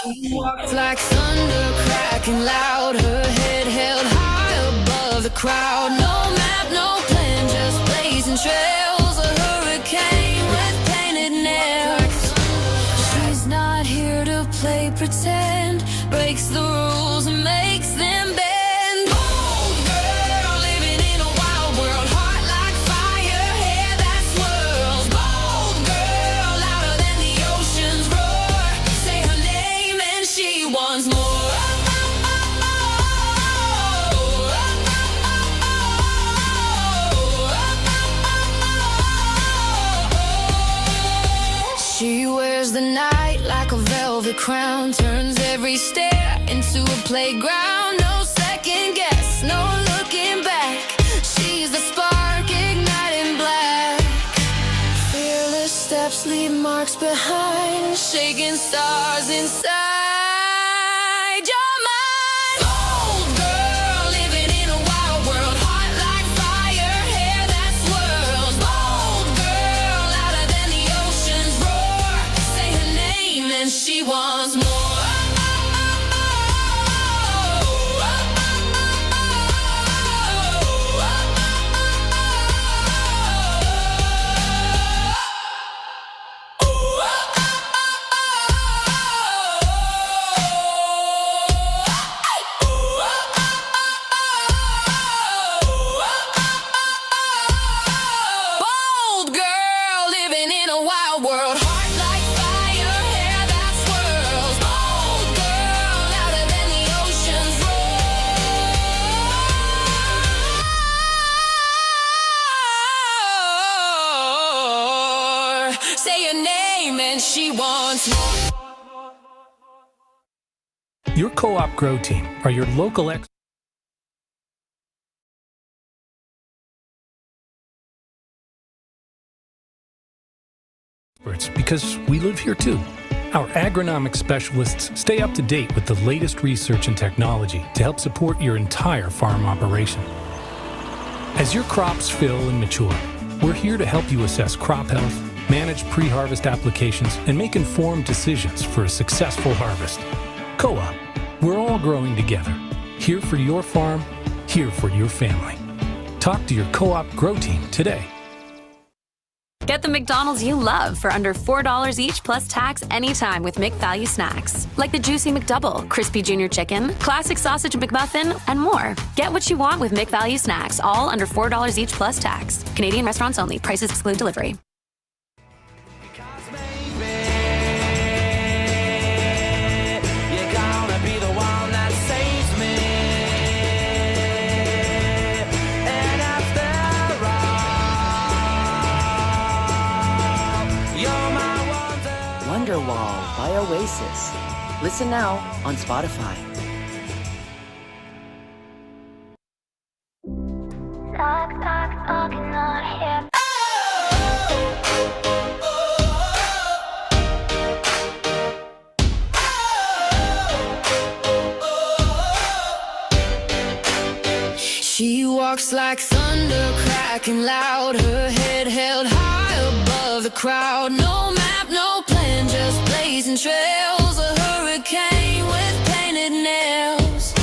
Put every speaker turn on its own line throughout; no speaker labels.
She walked like thunder, cracking loud, her head held high above the crowd. No map, no plan, just blazing trails, a hurricane with painted nails. She's not here to play pretend, breaks the rules and makes them bend. Bold girl, living in a wild world, heart like fire, hair that swirls. Bold girl, louder than the ocean's roar. Say her name and she wants more. She wears the night like a velvet crown, turns every stare into a playground. No second guess, no looking back. She's the spark, igniting black. Fearless steps leave marks behind, shaking stars inside your mind. Bold girl, living in a wild world, heart like fire, hair that swirls. Bold girl, louder than the ocean's roar. Say her name and she wants more. Bold girl, living in a wild world, heart like fire, hair that swirls. Bold girl, louder than the ocean's roar. Say your name and she wants more.
Your Co-op Grow Team are your local experts because we live here too. Our agronomic specialists stay up to date with the latest research and technology to help support your entire farm operation. As your crops fill and mature, we're here to help you assess crop health, manage pre-harvest applications, and make informed decisions for a successful harvest. Co-op, we're all growing together. Here for your farm, here for your family. Talk to your Co-op Grow Team today.
Get the McDonald's you love for under $4 each plus tax anytime with McValue snacks. Like the Juicy McDouble, Crispy Junior Chicken, Classic Sausage McMuffin, and more. Get what you want with McValue snacks, all under $4 each plus tax. Canadian restaurants only. Prices exclude delivery.
Wonderwall by Oasis. Listen now on Spotify.
She walks like thunder, cracking loud, her head held high above the crowd. No map, no plan, just blazing trails, a hurricane with painted nails.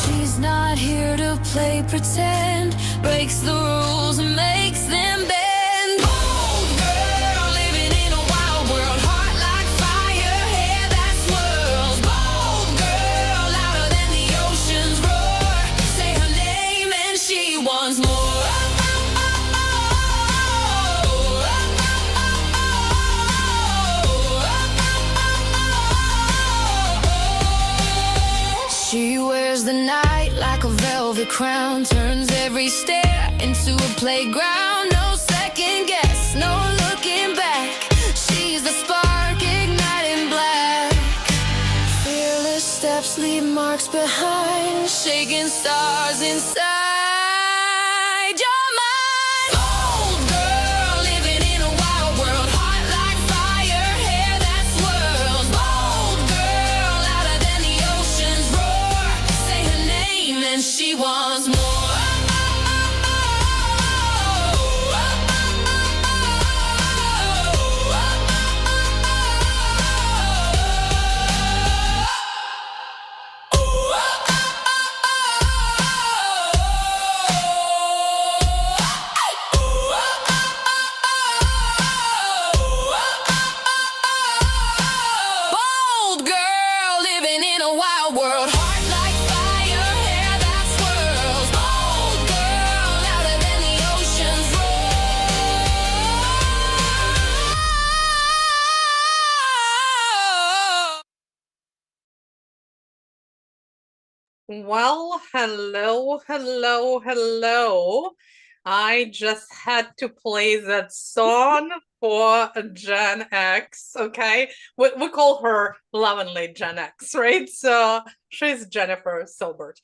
She's not here to play pretend, breaks the rules and makes them bend. Bold girl, living in a wild world, heart like fire, hair that swirls. Bold girl, louder than the ocean's roar. Say her name and she wants more. She wears the night like a velvet crown, turns every stare into a playground. No second guess, no looking back. She's the spark, igniting black. Fearless steps leave marks behind, shaking stars inside your mind. Bold girl, living in a wild world, heart like fire, hair that swirls. Bold girl, louder than the ocean's roar. Say her name and she wants more.
Well, hello. I just had to play that song for Gen X, okay? We call her lovingly Gen X, right? So she's Jennifer Silbert.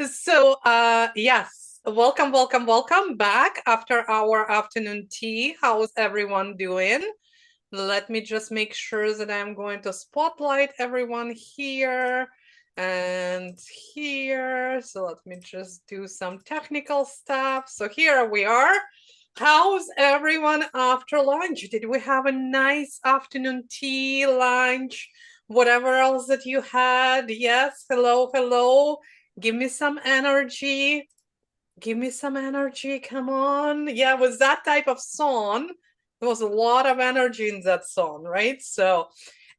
So, yes, welcome back after our afternoon tea. How's everyone doing? Let me just make sure that I'm going to spotlight everyone here and here. So let me just do some technical stuff. So here we are. How's everyone after lunch? Did we have a nice afternoon tea, lunch, whatever else that you had? Yes, hello. Give me some energy. Give me some energy. Come on. Yeah, it was that type of song. There was a lot of energy in that song, right? So,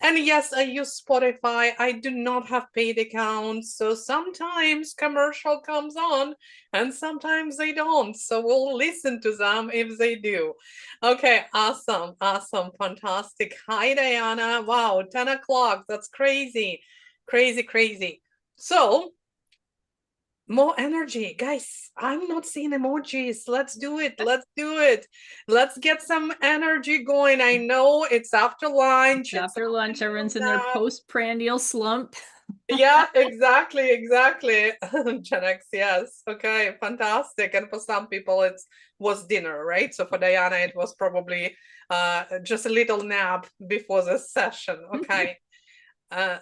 and yes, I use Spotify. I do not have paid accounts. So sometimes commercial comes on and sometimes they don't. So we'll listen to them if they do. Okay, awesome. Fantastic. Hi, Diana. Wow, 10 o'clock. That's crazy. Crazy. So, more energy, guys. I'm not seeing emojis. Let's do it. Let's get some energy going. I know it's after lunch.
After lunch, everyone's in their postprandial slump.
Yeah, exactly. Gen X, yes. Okay, fantastic. And for some people, it was dinner, right? So for Diana, it was probably just a little nap before the session. Okay.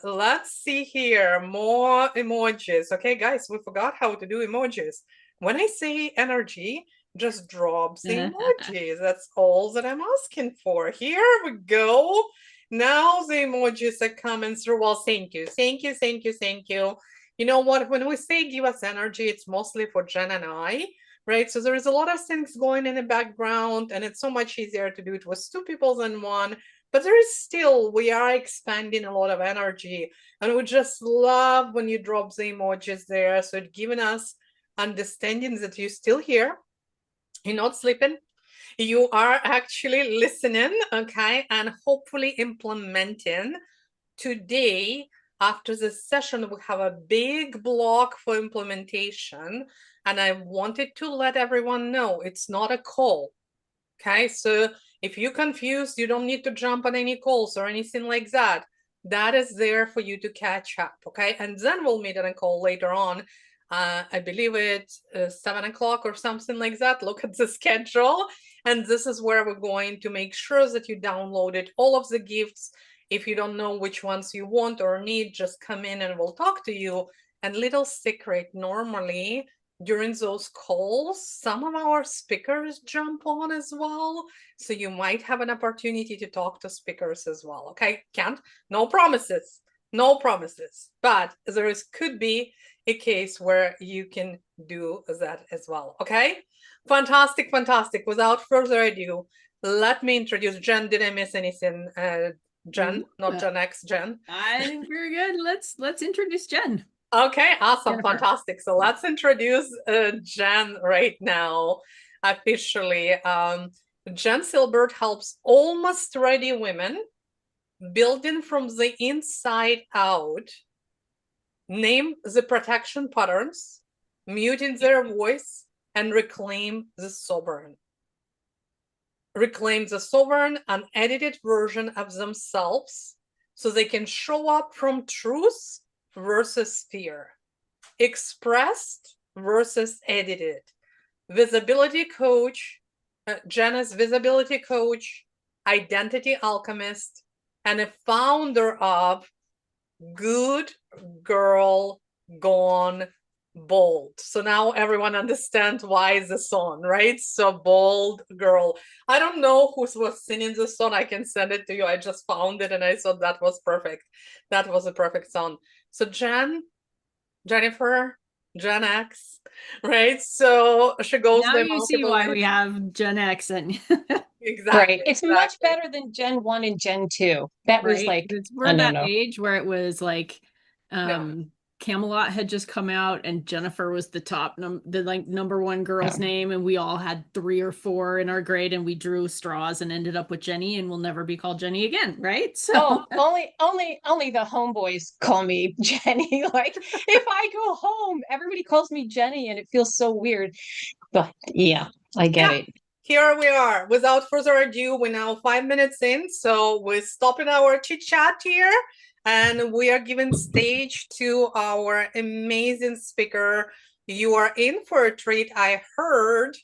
Let's see here, more emojis. Okay, guys, we forgot how to do emojis. When I say energy, just drop the emojis. That's all that I'm asking for. Here we go. Now the emojis are coming through. Well, thank you. You know what? When we say give us energy, it's mostly for Jen and I, right? So there is a lot of things going in the background, and it's so much easier to do it with two people than one. But there is still, we are expanding a lot of energy, and we just love when you drop the emojis there. So it's giving us understanding that you're still here, you're not sleeping, you are actually listening, okay, and hopefully implementing. Today, after this session, we have a big block for implementation, and I wanted to let everyone know it's not a call, okay? So if you're confused, you don't need to jump on any calls or anything like that. That is there for you to catch up, okay? And then we'll meet on a call later on. I believe it's 7 o'clock or something like that. Look at the schedule. And this is where we're going to make sure that you downloaded all of the gifts. If you don't know which ones you want or need, just come in and we'll talk to you. And little secret, normally, during those calls, some of our speakers jump on as well. So you might have an opportunity to talk to speakers as well. Okay, no promises, but there could be a case where you can do that as well. Okay, fantastic. Without further ado, let me introduce Jen. Did I miss anything? Jen, not Gen X, Jen.
I think we're good. Let's introduce Jen.
Okay, awesome,
Jennifer.
Fantastic. So let's introduce Jen right now, officially. Jen Silbert helps almost ready women building from the inside out, name the protection patterns, muting their voice, and reclaim the sovereign, unedited version of themselves so they can show up from truth versus fear, expressed versus edited. Visibility coach, Jenna's visibility coach, identity alchemist, and a founder of Good Girl Gone Bold. So now everyone understands why the song, right? So Bold Girl. I don't know who was singing the song. I can send it to you. I just found it and I thought that was perfect. That was a perfect song. So Jennifer, Gen X, right? So she goes
now
by
you see why we have Gen X and
exactly.
Right. It's much better than Gen 1 and Gen 2. That was like,
we're
no.
age where it was like Camelot had just come out, and Jennifer was the number one girl's name, and we all had 3 or 4 in our grade, and we drew straws and ended up with Jenny, and we'll never be called Jenny again, right? So
only the homeboys call me Jenny. Like if I go home, everybody calls me Jenny, and it feels so weird. But yeah, I get it.
Here we are. Without further ado, we're now 5 minutes in, so we're stopping our chit chat here. And we are giving stage to our amazing speaker. You are in for a treat. I heard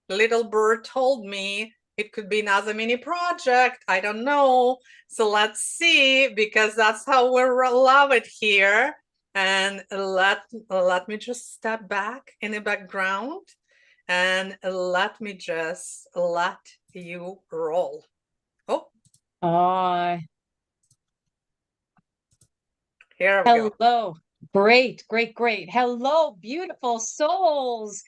Little Bird told me it could be another mini project. I don't know. So let's see, because that's how we love it here. And let me just step back in the background and let me just let you roll. Oh. Here we go.
Hello. Great. Hello, beautiful souls.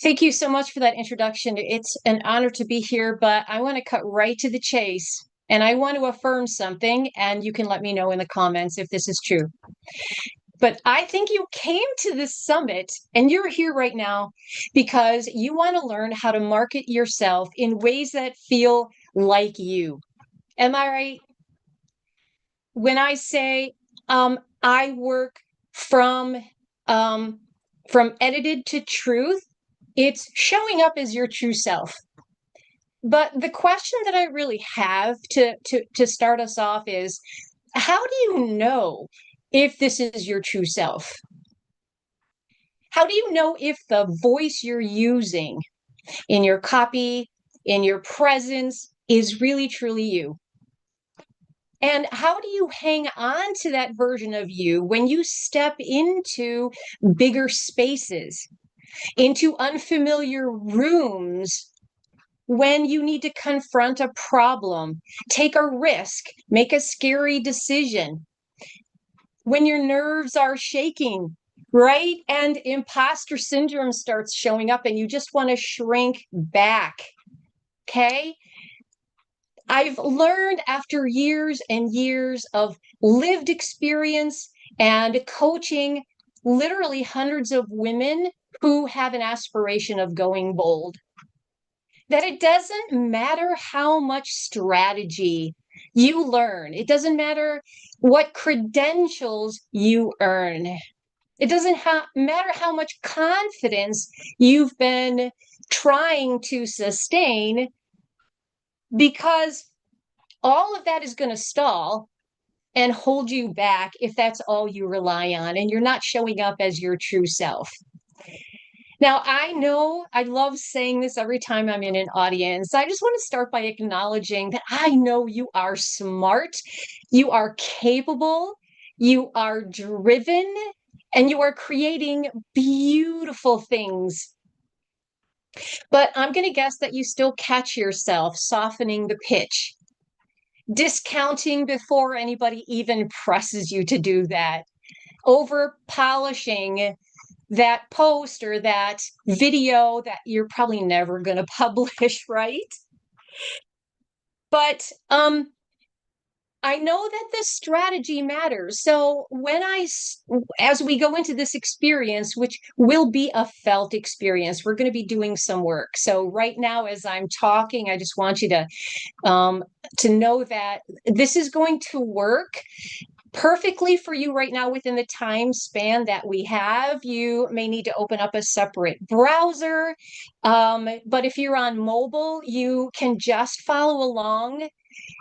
Thank you so much for that introduction. It's an honor to be here, but I want to cut right to the chase, and I want to affirm something, and you can let me know in the comments if this is true. But I think you came to this summit, and you're here right now because you want to learn how to market yourself in ways that feel like you. Am I right? When I say I work from edited to truth, it's showing up as your true self. But the question that I really have to start us off is, how do you know if this is your true self? How do you know if the voice you're using in your copy, in your presence, is really truly you? And how do you hang on to that version of you when you step into bigger spaces, into unfamiliar rooms, when you need to confront a problem, take a risk, make a scary decision, when your nerves are shaking, right? And imposter syndrome starts showing up and you just want to shrink back, okay? I've learned after years and years of lived experience and coaching literally hundreds of women who have an aspiration of going bold, that it doesn't matter how much strategy you learn. It doesn't matter what credentials you earn. It doesn't matter how much confidence you've been trying to sustain, because all of that is going to stall and hold you back if that's all you rely on and you're not showing up as your true self. Now, I know I love saying this every time I'm in an audience. I just want to start by acknowledging that I know you are smart, you are capable, you are driven, and you are creating beautiful things. But I'm going to guess that you still catch yourself softening the pitch, discounting before anybody even presses you to do that, over polishing that post or that video that you're probably never going to publish, right? But I know that this strategy matters. So as we go into this experience, which will be a felt experience, we're going to be doing some work. So right now, as I'm talking, I just want you to know that this is going to work perfectly for you right now within the time span that we have. You may need to open up a separate browser, but if you're on mobile, you can just follow along,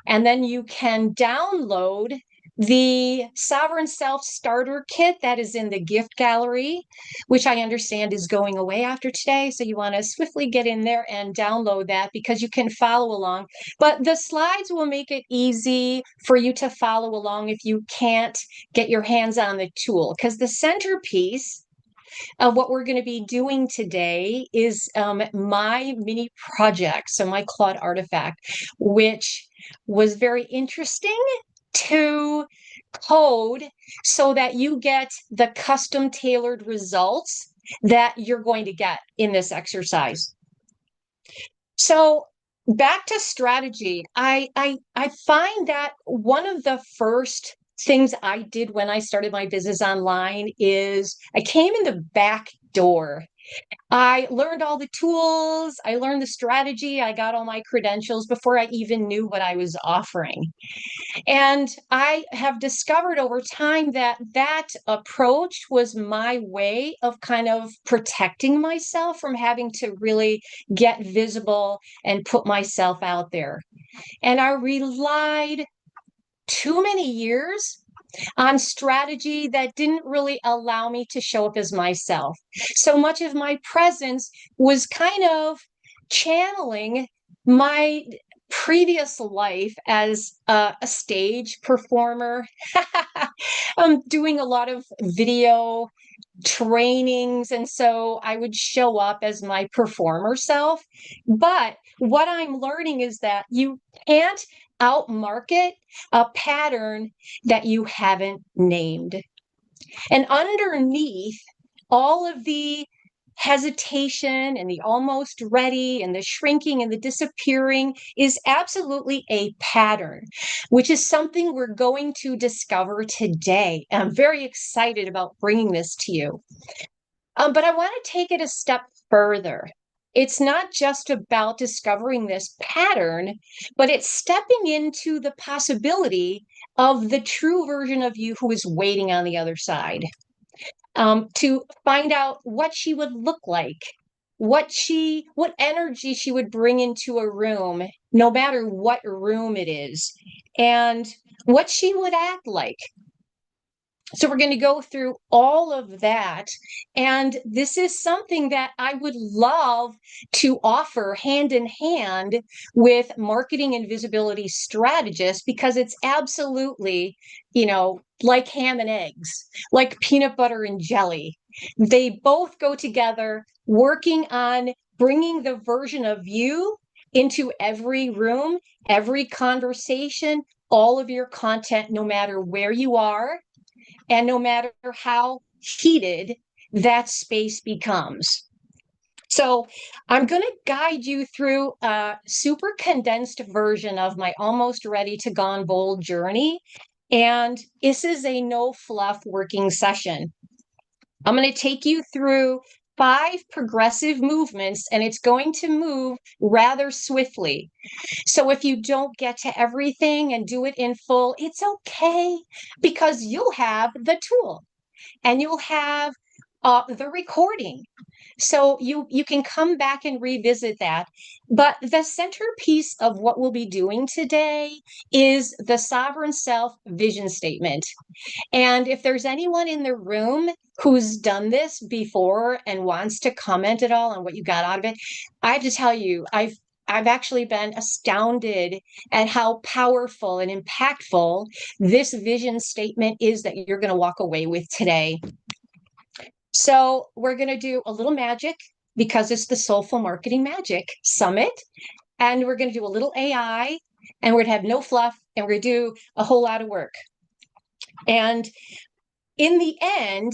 and then you can download the Sovereign Self Starter Kit that is in the gift gallery, which I understand is going away after today. So you want to swiftly get in there and download that because you can follow along. But the slides will make it easy for you to follow along if you can't get your hands on the tool, because the centerpiece of what we're going to be doing today is my mini project, so my Claude artifact, which was very interesting to code so that you get the custom tailored results that you're going to get in this exercise. So back to strategy, I find that one of the first things I did when I started my business online is I came in the back door. I learned all the tools, I learned the strategy, I got all my credentials before I even knew what I was offering. And I have discovered over time that that approach was my way of kind of protecting myself from having to really get visible and put myself out there. And I relied too many years on strategy that didn't really allow me to show up as myself. So much of my presence was kind of channeling my previous life as a stage performer. I'm doing a lot of video trainings, and so I would show up as my performer self. But what I'm learning is that you can't outmarket a pattern that you haven't named. And underneath all of the hesitation and the almost ready and the shrinking and the disappearing is absolutely a pattern, which is something we're going to discover today. And I'm very excited about bringing this to you. But I want to take it a step further. It's not just about discovering this pattern, but it's stepping into the possibility of the true version of you who is waiting on the other side. To find out what she would look like, what energy she would bring into a room, no matter what room it is, and what she would act like. So we're going to go through all of that. And this is something that I would love to offer hand in hand with marketing and visibility strategists, because it's absolutely, like ham and eggs, like peanut butter and jelly. They both go together, working on bringing the version of you into every room, every conversation, all of your content, no matter where you are. And no matter how heated that space becomes. So I'm going to guide you through a super condensed version of my almost ready to gone bold journey. And this is a no fluff working session. I'm going to take you through 5 progressive movements, and it's going to move rather swiftly. So if you don't get to everything and do it in full, it's okay, because you'll have the tool and you'll have the recording. So you can come back and revisit that. But the centerpiece of what we'll be doing today is the Sovereign Self vision statement. And if there's anyone in the room who's done this before and wants to comment at all on what you got out of it, I have to tell you, I've actually been astounded at how powerful and impactful this vision statement is that you're going to walk away with today. So we're going to do a little magic, because it's the Soulful Marketing Magic Summit. And we're going to do a little AI, and we're going to have no fluff, and we're going to do a whole lot of work. And in the end,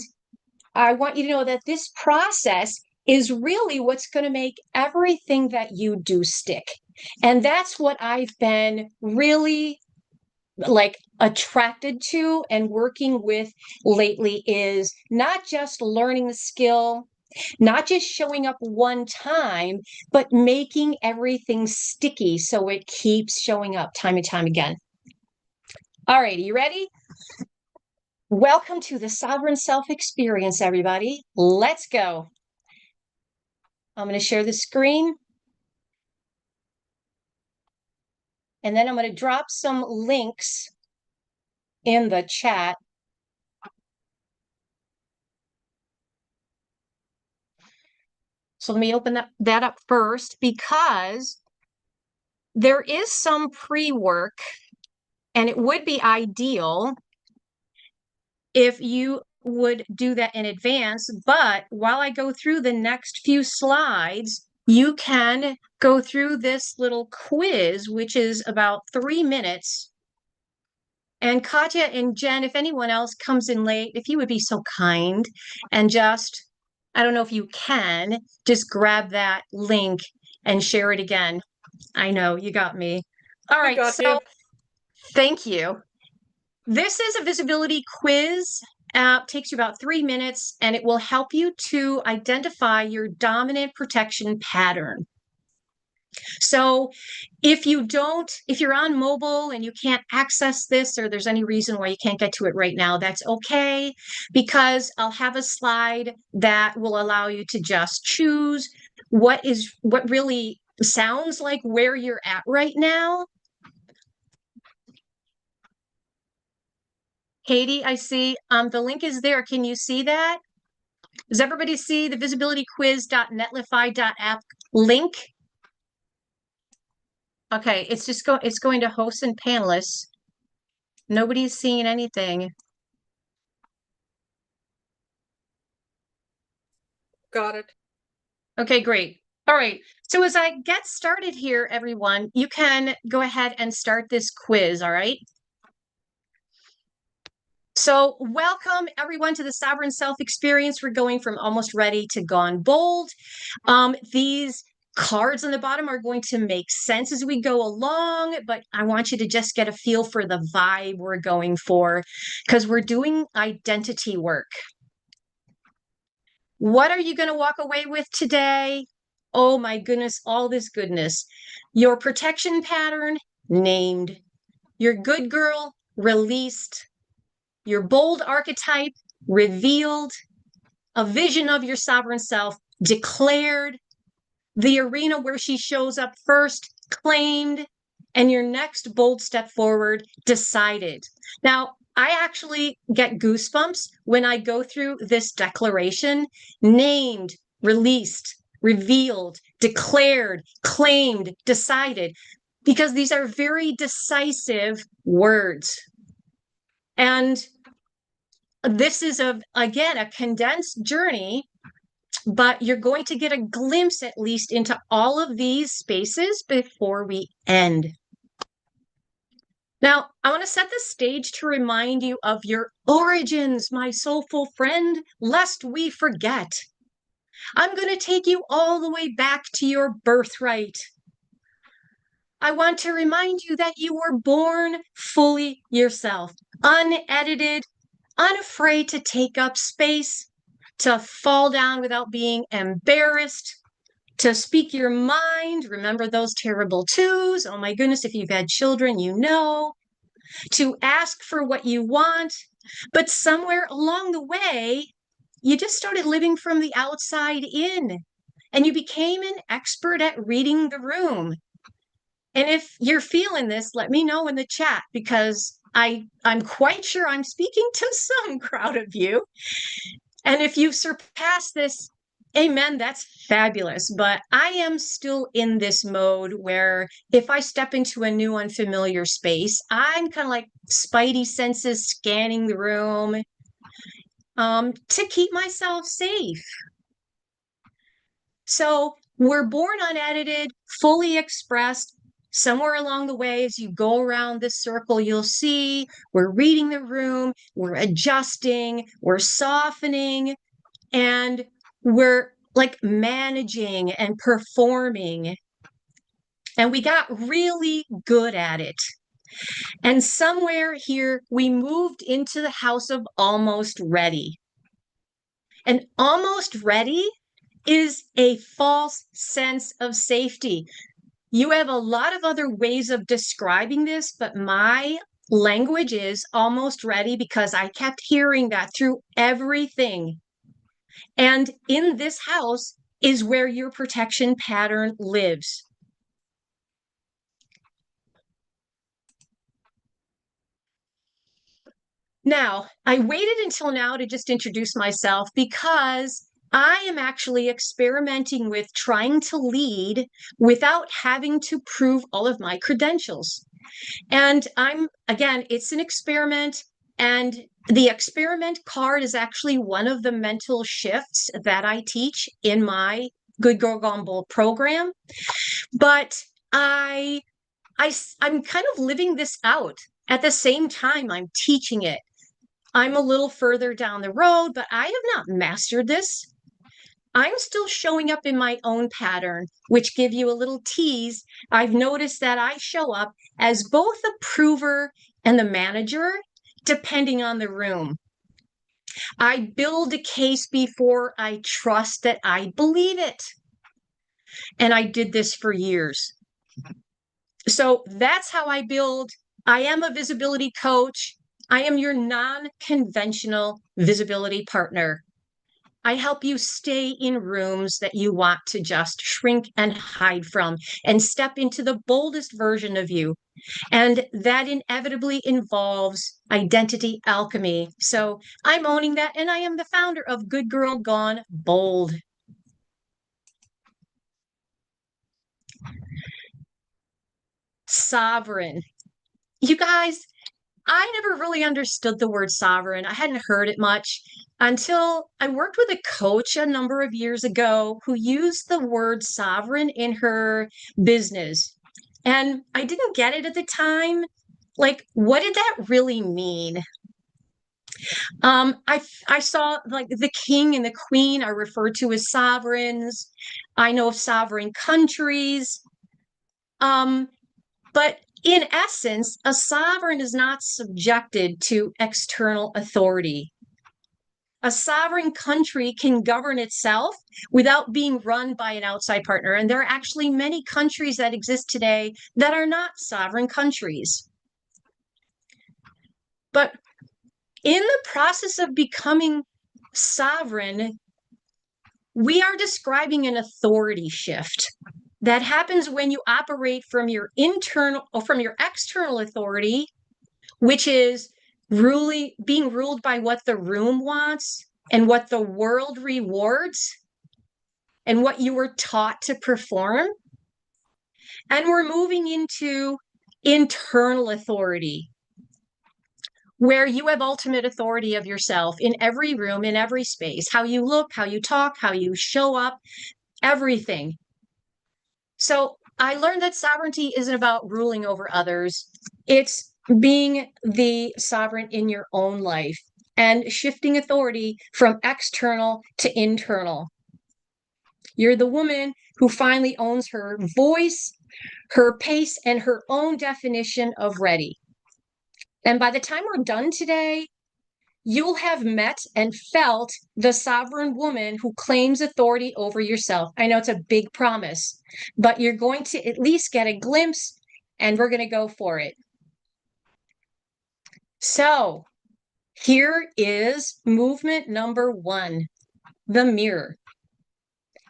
I want you to know that this process is really what's going to make everything that you do stick. And that's what I've been really attracted to and working with lately, is not just learning the skill, not just showing up one time, but making everything sticky so it keeps showing up time and time again. All right, are you ready? Welcome to the Sovereign Self experience, everybody. Let's go. I'm going to share the screen. And then I'm going to drop some links in the chat. So let me open that up first, because there is some pre-work, and it would be ideal if you would do that in advance. But while I go through the next few slides, you can go through this little quiz, which is about 3 minutes. And Katya and Jen, if anyone else comes in late, if you would be so kind and just, I don't know if you can, just grab that link and share it again. I know, you got me. All right, so thank you. this is a visibility quiz. Takes you about 3 minutes, and it will help you to identify your dominant protection pattern. So if you're on mobile and you can't access this, or there's any reason why you can't get to it right now, that's okay, because I'll have a slide that will allow you to just choose what really sounds like where you're at right now. Katie, I see the link is there. Can you see that? Does everybody see the visibilityquiz.netlify.app link? Okay, it's going to hosts and panelists. Nobody's seeing anything.
Got it.
Okay, great. All right. So as I get started here, everyone, you can go ahead and start this quiz, all right? So welcome everyone to the Sovereign Self Experience. We're going from almost ready to gone bold. These cards on the bottom are going to make sense as we go along, but I want you to just get a feel for the vibe we're going for, because we're doing identity work. What are you going to walk away with today? Oh my goodness, all this goodness. Your protection pattern, named. Your good girl, released. Your bold archetype, revealed. A vision of your sovereign self, declared. The arena where she shows up first, claimed. And your next bold step forward, decided. Now, I actually get goosebumps when I go through this declaration: named, released, revealed, declared, claimed, decided, because these are very decisive words. And this is, again, a condensed journey, but you're going to get a glimpse at least into all of these spaces before we end. Now, I want to set the stage to remind you of your origins, my soulful friend, lest we forget. I'm going to take you all the way back to your birthright. I want to remind you that you were born fully yourself, unedited, unafraid to take up space, to fall down without being embarrassed, to speak your mind. Remember those terrible twos? Oh my goodness, if you've had children, you know. To ask for what you want. But somewhere along the way, you just started living from the outside in, and you became an expert at reading the room. And if you're feeling this, let me know in the chat, because I'm quite sure I'm speaking to some crowd of you. And if you've surpassed this, amen, that's fabulous. But I am still in this mode where if I step into a new unfamiliar space, I'm kind of like spidey senses scanning the room to keep myself safe. So we're born unedited, fully expressed. Somewhere along the way, as you go around this circle, you'll see we're reading the room, we're adjusting, we're softening, and we're like managing and performing. And we got really good at it. And somewhere here, we moved into the house of almost ready. And almost ready is a false sense of safety. You have a lot of other ways of describing this, but my language is almost ready because I kept hearing that through everything. And in this house is where your protection pattern lives. Now, I waited until now to just introduce myself because I am actually experimenting with trying to lead without having to prove all of my credentials. And again, it's an experiment, and the experiment card is actually one of the mental shifts that I teach in my Good Girl Gone Bold program. But I'm kind of living this out at the same time I'm teaching it. I'm a little further down the road, but I have not mastered this. I'm still showing up in my own pattern, which give you a little tease. I've noticed that I show up as both the prover and the manager. depending on the room. I build a case before I trust that I believe it. And I did this for years. So that's how I build. I am a visibility coach. I am your non-conventional visibility partner. I help you stay in rooms that you want to just shrink and hide from and step into the boldest version of you. And that inevitably involves identity alchemy. So I'm owning that, and I am the founder of Good Girl Gone Bold. Sovereign. You guys, I never really understood the word sovereign. I hadn't heard it much until I worked with a coach a number of years ago who used the word sovereign in her business. And I didn't get it at the time. Like, what did that really mean? I saw like the king and the queen are referred to as sovereigns. I know of sovereign countries. But in essence, a sovereign is not subjected to external authority. A sovereign country can govern itself without being run by an outside partner. And there are actually many countries that exist today that are not sovereign countries. But in the process of becoming sovereign, we are describing an authority shift that happens when you operate from your internal or from your external authority, which is being ruled by what the room wants and what the world rewards and what you were taught to perform. And we're moving into internal authority, where you have ultimate authority of yourself in every room, in every space, how you look, how you talk, how you show up, everything. So I learned that sovereignty isn't about ruling over others. It's being the sovereign in your own life and shifting authority from external to internal. You're the woman who finally owns her voice, her pace, and her own definition of ready. And by the time we're done today, you'll have met and felt the sovereign woman who claims authority over yourself. I know it's a big promise, but you're going to at least get a glimpse, and we're going to go for it. So here is movement number 1, the mirror.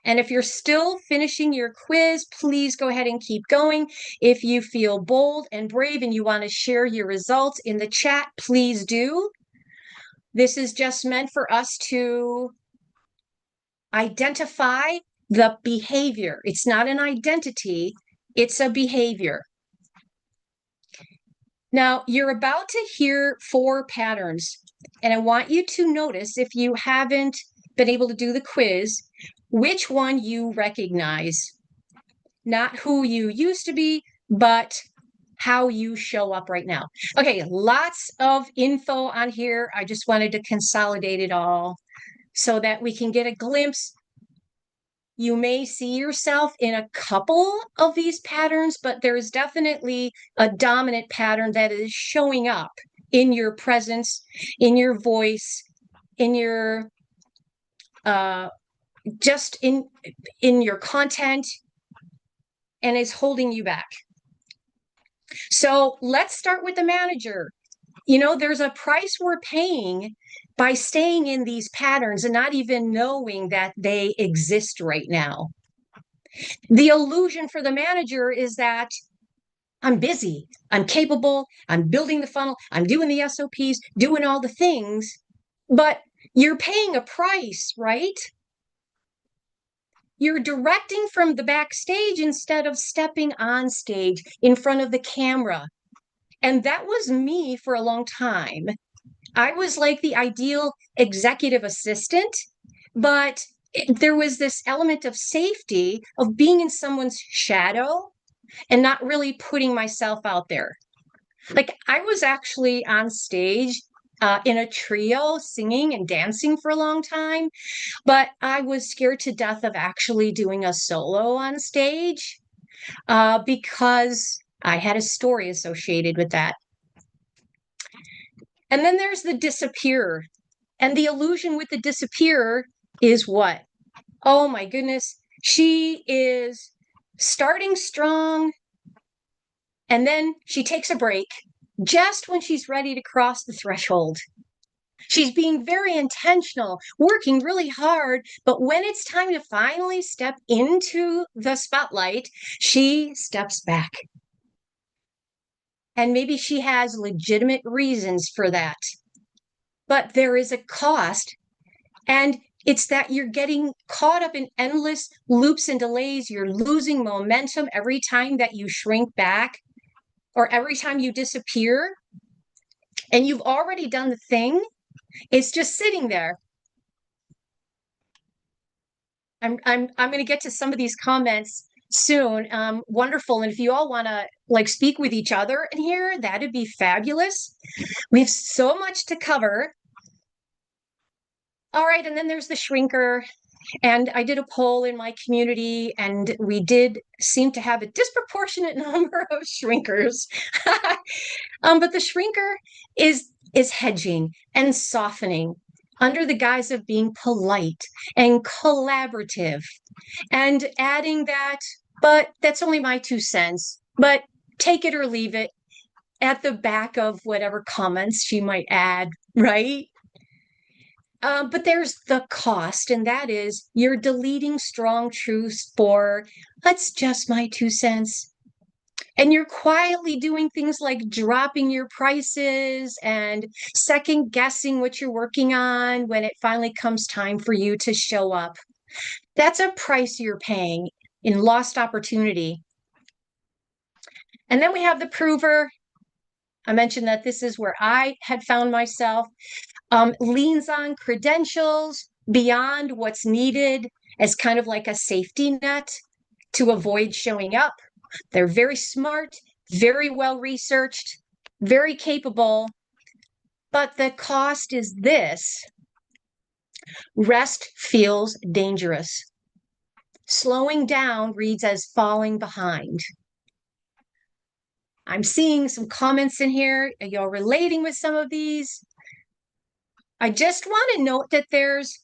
And if you're still finishing your quiz, please go ahead and keep going. If you feel bold and brave and you want to share your results in the chat, please do. This is just meant for us to identify the behavior. It's not an identity, it's a behavior. Now, you're about to hear 4 patterns, and I want you to notice, if you haven't been able to do the quiz, which one you recognize. Not who you used to be, but how you show up right now. Okay, lots of info on here. I just wanted to consolidate it all so that we can get a glimpse. You may see yourself in a couple of these patterns, but there is definitely a dominant pattern that is showing up in your presence, in your voice, in your just in your content, and is holding you back. So let's start with the manager. You know, there's a price we're paying by staying in these patterns and not even knowing that they exist right now. The illusion for the manager is that I'm busy, I'm capable, I'm building the funnel, I'm doing the SOPs, doing all the things, but you're paying a price, right? You're directing from the backstage instead of stepping on stage in front of the camera. And that was me for a long time. I was like the ideal executive assistant, but there was this element of safety of being in someone's shadow and not really putting myself out there. Like, I was actually on stage in a trio singing and dancing for a long time, but I was scared to death of actually doing a solo on stage because I had a story associated with that. And then there's the disappearer. And the illusion with the disappearer is what? Oh my goodness. She is starting strong, and then she takes a break just when she's ready to cross the threshold. She's being very intentional, working really hard, but when it's time to finally step into the spotlight, she steps back. And maybe she has legitimate reasons for that. But there is a cost, and it's that you're getting caught up in endless loops and delays. You're losing momentum every time that you shrink back or every time you disappear. And you've already done the thing. It's just sitting there. I'm going to get to some of these comments soon. Wonderful. And if you all want to like speak with each other in here, that'd be fabulous. We have so much to cover. All right, and then there's the shrinker. And I did a poll in my community, and we did seem to have a disproportionate number of shrinkers. But the shrinker is hedging and softening under the guise of being polite and collaborative and adding that, but that's only my 2 cents, but take it or leave it at the back of whatever comments she might add, right? But there's the cost, and that is you're deleting strong truths for, that's just my 2 cents. And you're quietly doing things like dropping your prices and second guessing what you're working on when it finally comes time for you to show up. That's a price you're paying in lost opportunity. And then we have the prover. I mentioned that this is where I had found myself. Leans on credentials beyond what's needed as kind of like a safety net to avoid showing up. They're very smart, very well researched, very capable, but the cost is this. Rest feels dangerous. Slowing down reads as falling behind. I'm seeing some comments in here. Are y'all relating with some of these? I just want to note that there's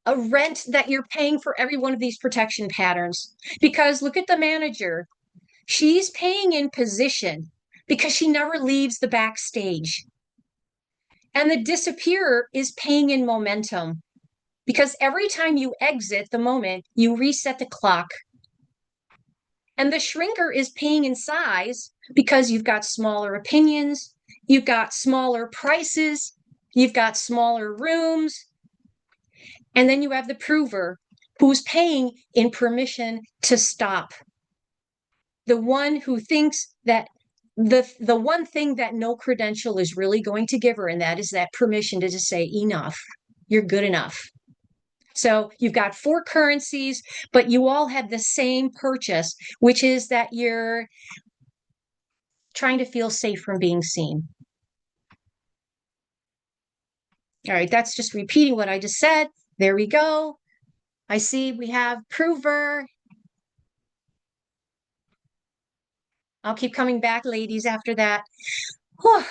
a rent that you're paying for every one of these protection patterns. Because look at the manager. She's paying in position because she never leaves the backstage. And the disappearer is paying in momentum because every time you exit the moment, you reset the clock. And the shrinker is paying in size because you've got smaller opinions, you've got smaller prices, you've got smaller rooms. And then you have the prover who's paying in permission to stop. The one who thinks that the one thing that no credential is really going to give her, and that is that permission to just say, enough, you're good enough. So you've got 4 currencies, but you all have the same purchase, which is that you're trying to feel safe from being seen. All right, that's just repeating what I just said. There we go. I see we have prover. I'll keep coming back, ladies, after that. Whew.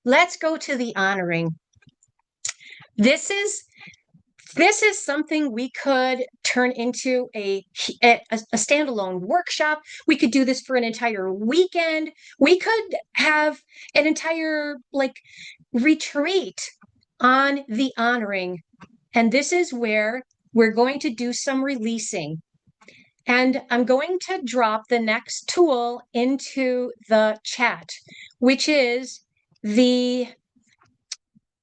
Let's go to the honoring. This is something we could turn into a standalone workshop. We could do this for an entire weekend. We could have an entire like retreat on the honoring. And this is where we're going to do some releasing. And I'm going to drop the next tool into the chat, which is the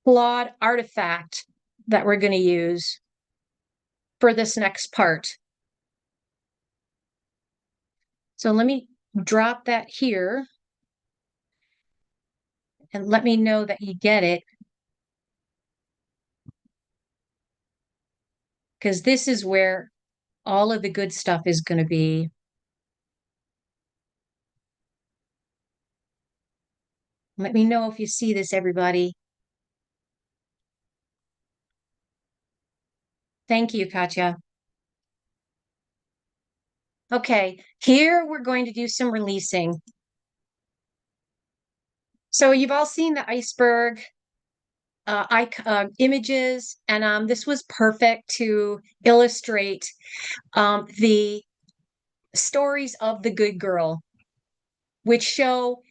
flawed artifact that we're going to use for this next part. So let me drop that here and let me know that you get it. Because this is where all of the good stuff is going to be. Let me know if you see this, everybody. Thank you, Katya. Okay, here we're going to do some releasing. So you've all seen the iceberg images, and this was perfect to illustrate the stories of the good girl, which show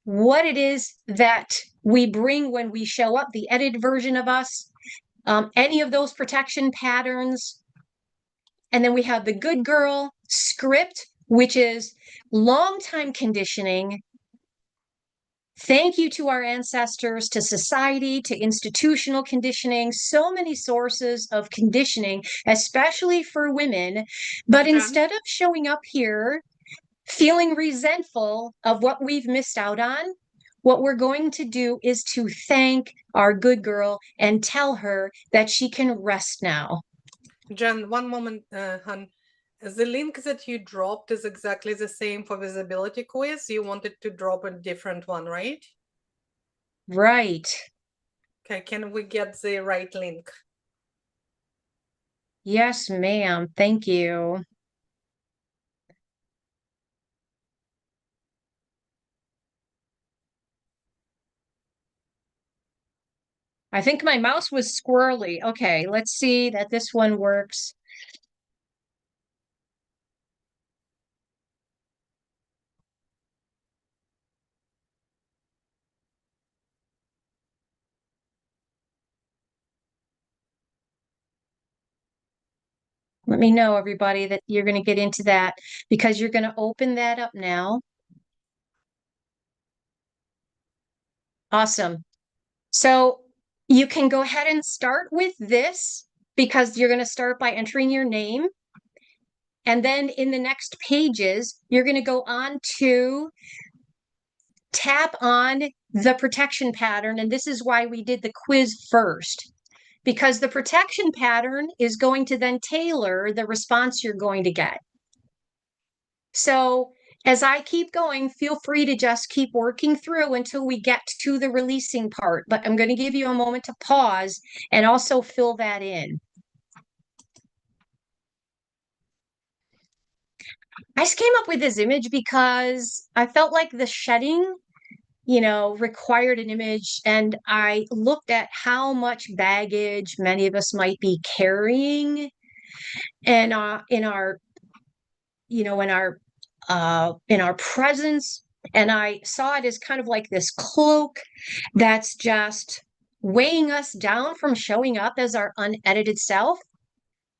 what it is that we bring when we show up, the edited version of us, any of those protection patterns. And then we have the good girl script, which is long time conditioning. Thank you to our ancestors, to society, to institutional conditioning, so many sources of conditioning, especially for women. But
Yeah.
instead of showing up here feeling resentful of what we've missed out on, what we're going to do is to thank our good girl and tell her that she can rest now.
Jen, one moment, hon. The link that you dropped is exactly the same for visibility quiz. You wanted to drop a different one, right?
Right.
Okay, can we get the right link?
Yes, ma'am. Thank you. I think my mouse was squirrely. Okay, let's see that this one works. Let me know, everybody, that you're going to get into that because you're going to open that up now. Awesome. So you can go ahead and start with this because you're going to start by entering your name. And then in the next pages, you're going to go on to tap on the protection pattern. And this is why we did the quiz first, because the protection pattern is going to then tailor the response you're going to get. So as I keep going, feel free to just keep working through until we get to the releasing part. But I'm going to give you a moment to pause and also fill that in. I just came up with this image because I felt like the shedding, required an image. And I looked at how much baggage many of us might be carrying and in our in our presence. And I saw it as kind of like this cloak that's just weighing us down from showing up as our unedited self.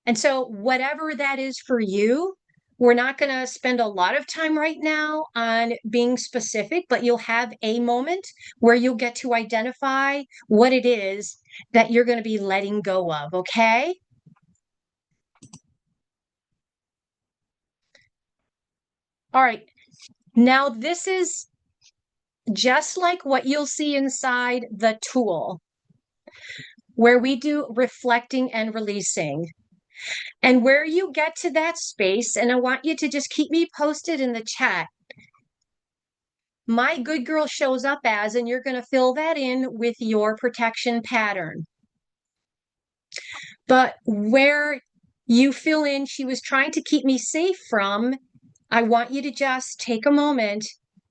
And so, whatever that is for you, we're not going to spend a lot of time right now on being specific, but you'll have a moment where you'll get to identify what it is that you're going to be letting go of, okay? All right. Now, this is just like what you'll see inside the tool, where we do reflecting and releasing. And where you get to that space, and I want you to just keep me posted in the chat, my good girl shows up as, and you're going to fill that in with your protection pattern. But where you fill in, she was trying to keep me safe from, I want you to just take a moment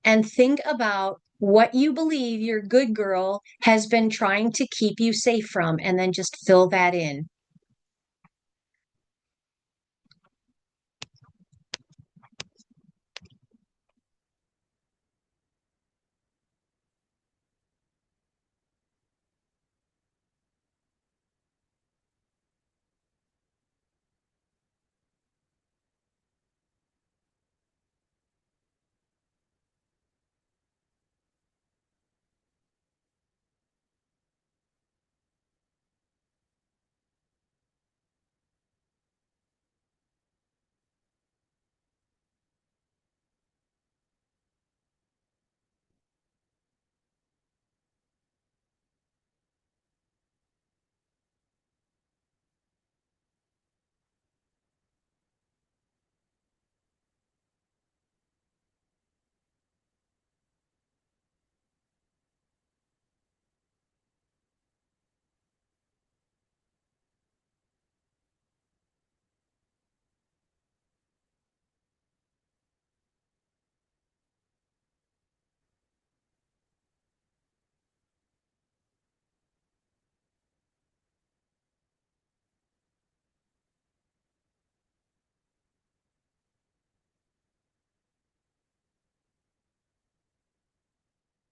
and think about what you believe your good girl has been trying to keep you safe from, and then just fill that in.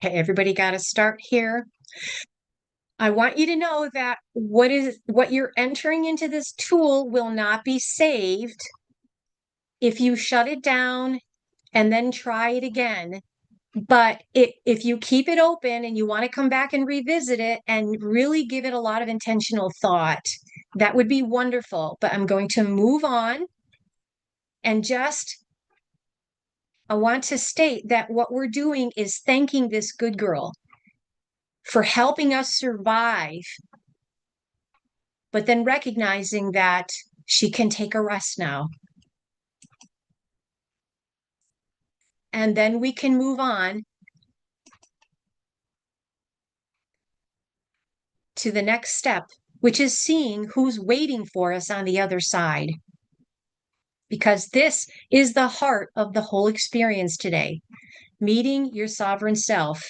Okay, everybody got to start here. I want you to know that what you're entering into this tool will not be saved if you shut it down and then try it again. But if you keep it open and you want to come back and revisit it and really give it a lot of intentional thought, that would be wonderful. But I'm going to move on and I want to state that what we're doing is thanking this good girl for helping us survive, but then recognizing that she can take a rest now. And then we can move on to the next step, which is seeing who's waiting for us on the other side. Because this is the heart of the whole experience today, meeting your sovereign self.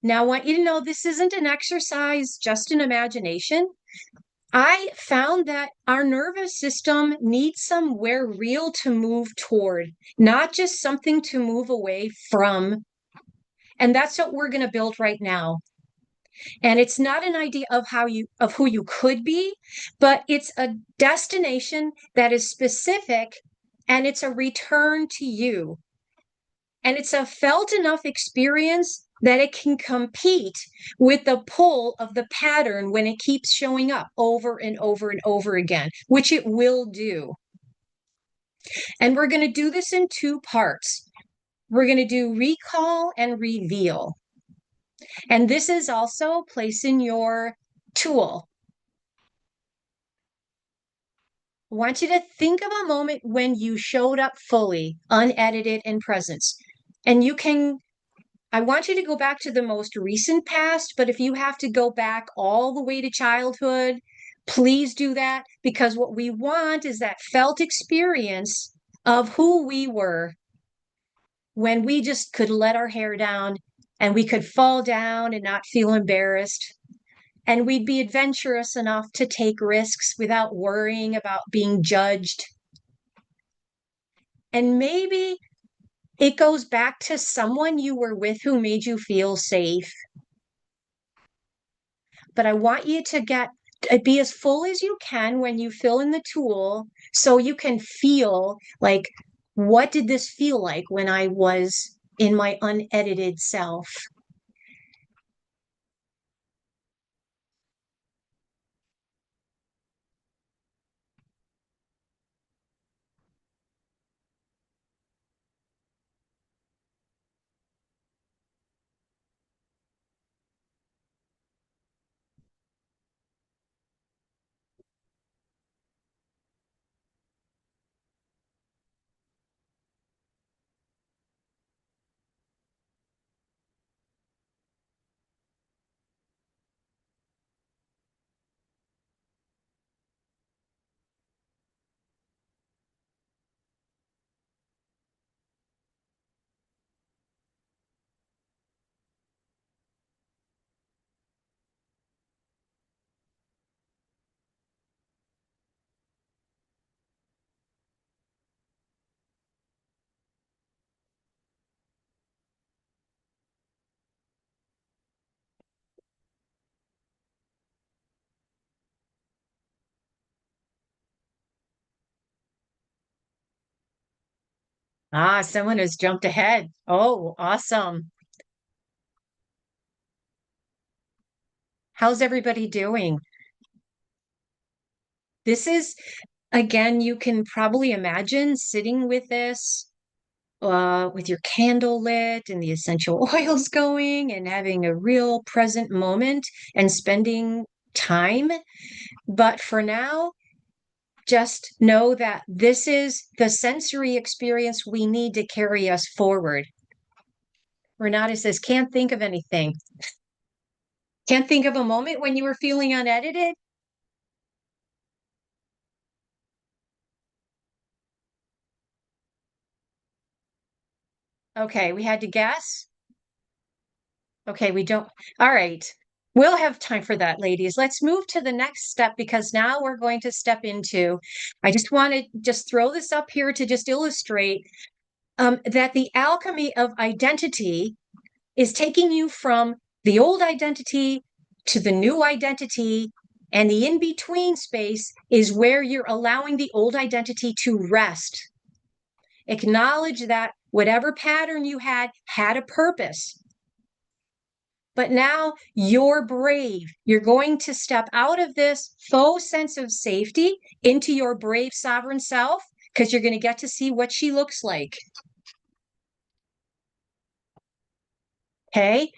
Now, I want you to know this isn't an exercise, just an imagination. I found that our nervous system needs somewhere real to move toward, not just something to move away from. And that's what we're going to build right now. And it's not an idea of who you could be, but it's a destination that is specific, and it's a return to you. And it's a felt enough experience that it can compete with the pull of the pattern when it keeps showing up over and over and over again, which it will do. And we're going to do this in two parts. We're going to do recall and reveal. And this is also place in your tool. I want you to think of a moment when you showed up fully, unedited, and presence. And I want you to go back to the most recent past, but if you have to go back all the way to childhood, please do that, because what we want is that felt experience of who we were when we just could let our hair down and we could fall down and not feel embarrassed. And we'd be adventurous enough to take risks without worrying about being judged. And maybe it goes back to someone you were with who made you feel safe. But I want you to be as full as you can when you fill in the tool, so you can feel like, what did this feel like when I was in my unedited self? Ah, someone has jumped ahead. Oh, awesome. How's everybody doing? This is, again, you can probably imagine sitting with this, with your candle lit and the essential oils going and having a real present moment and spending time. But for now, just know that this is the sensory experience we need to carry us forward. Renata says, can't think of anything. Can't think of a moment when you were feeling unedited? Okay, we had to guess. Okay, we don't. All right. We'll have time for that, ladies. Let's move to the next step, because now we're going to step into, I just want to just throw this up here to just illustrate that the alchemy of identity is taking you from the old identity to the new identity, and the in-between space is where you're allowing the old identity to rest. Acknowledge that whatever pattern you had a purpose. But now you're brave. You're going to step out of this faux sense of safety into your brave sovereign self, because you're going to get to see what she looks like. Okay?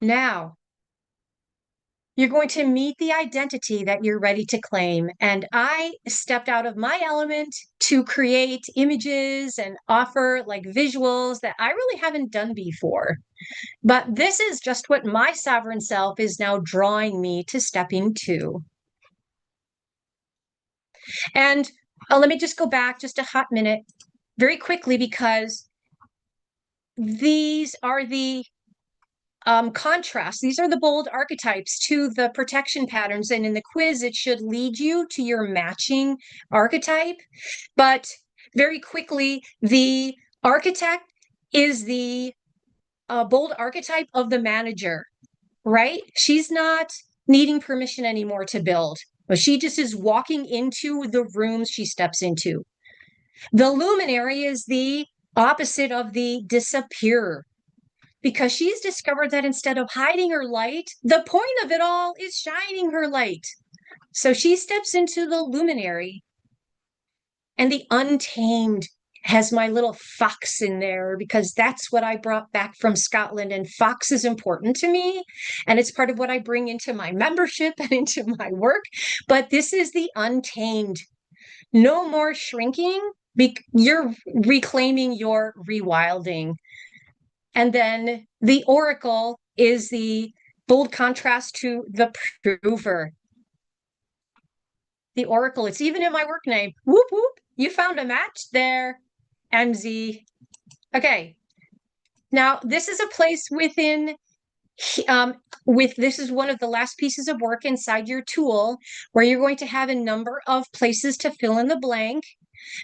Now, you're going to meet the identity that you're ready to claim. And I stepped out of my element to create images and offer like visuals that I really haven't done before. But this is just what my sovereign self is now drawing me to step into. And let me just go back just a hot minute very quickly, because these are the contrast. These are the bold archetypes to the protection patterns. And in the quiz, it should lead you to your matching archetype. But very quickly, the architect is the bold archetype of the manager, right? She's not needing permission anymore to build, but she just is walking into the rooms she steps into. The luminary is the opposite of the disappearer, because she's discovered that instead of hiding her light, the point of it all is shining her light. So she steps into the luminary. And the untamed has my little fox in there, because that's what I brought back from Scotland. And fox is important to me. And it's part of what I bring into my membership and into my work. But this is the untamed. No more shrinking. You're reclaiming your rewilding. And then the oracle is the bold contrast to the prover. The oracle, it's even in my work name. Whoop, whoop. You found a match there, MZ. Okay. Now, this is a place within, this is one of the last pieces of work inside your tool, where you're going to have a number of places to fill in the blank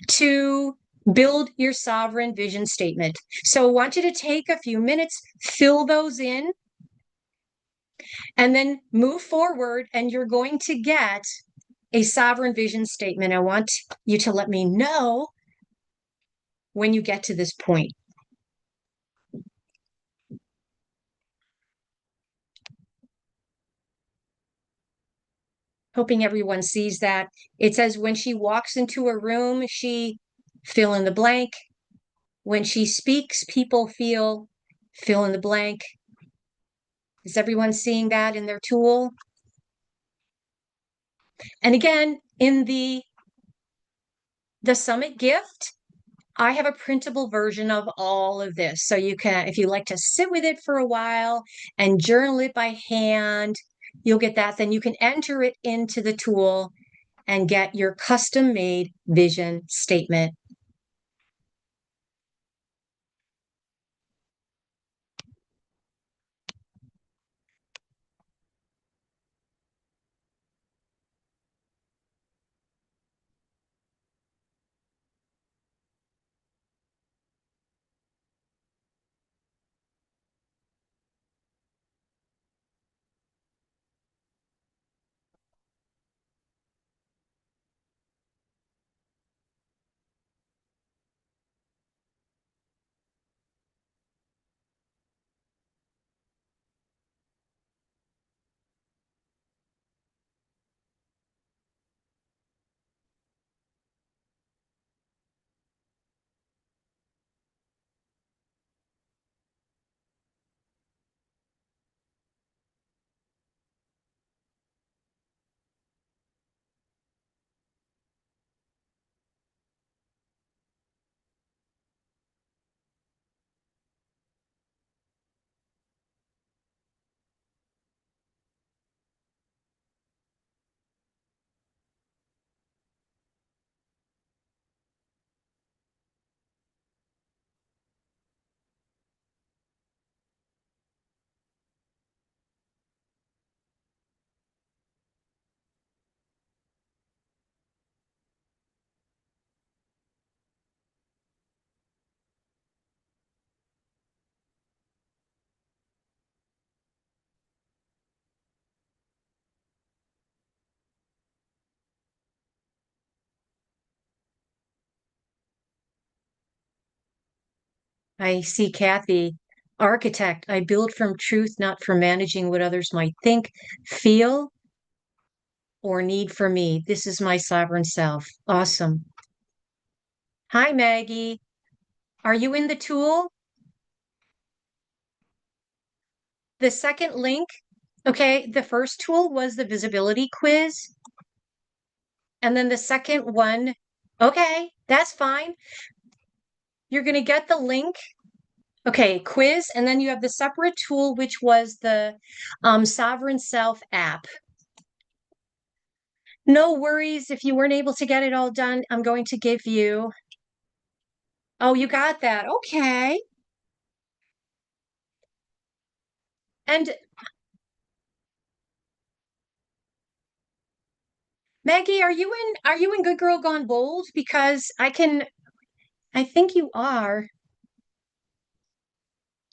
to build your sovereign vision statement. So I want you to take a few minutes, fill those in, and then move forward, and you're going to get a sovereign vision statement. I want you to let me know when you get to this point. Hoping everyone sees that. It says when she walks into a room, she fill in the blank. When she speaks, people feel fill in the blank. Is everyone seeing that in their tool? And again, in the Summit gift, I have a printable version of all of this. So you can, if you like to sit with it for a while and journal it by hand, you'll get that. Then you can enter it into the tool and get your custom made vision statement. I see Kathy. Architect, I build from truth, not from managing what others might think, feel, or need for me. This is my sovereign self. Awesome. Hi, Maggie. Are you in the tool? The second link, okay, the first tool was the visibility quiz. And then the second one, okay, that's fine. You're going to get the link. Okay, quiz. And then you have the separate tool, which was the Sovereign Self app. No worries if you weren't able to get it all done. I'm going to give you. Oh, you got that. Okay. And Maggie, are you in Good Girl Gone Bold? Because I think you are.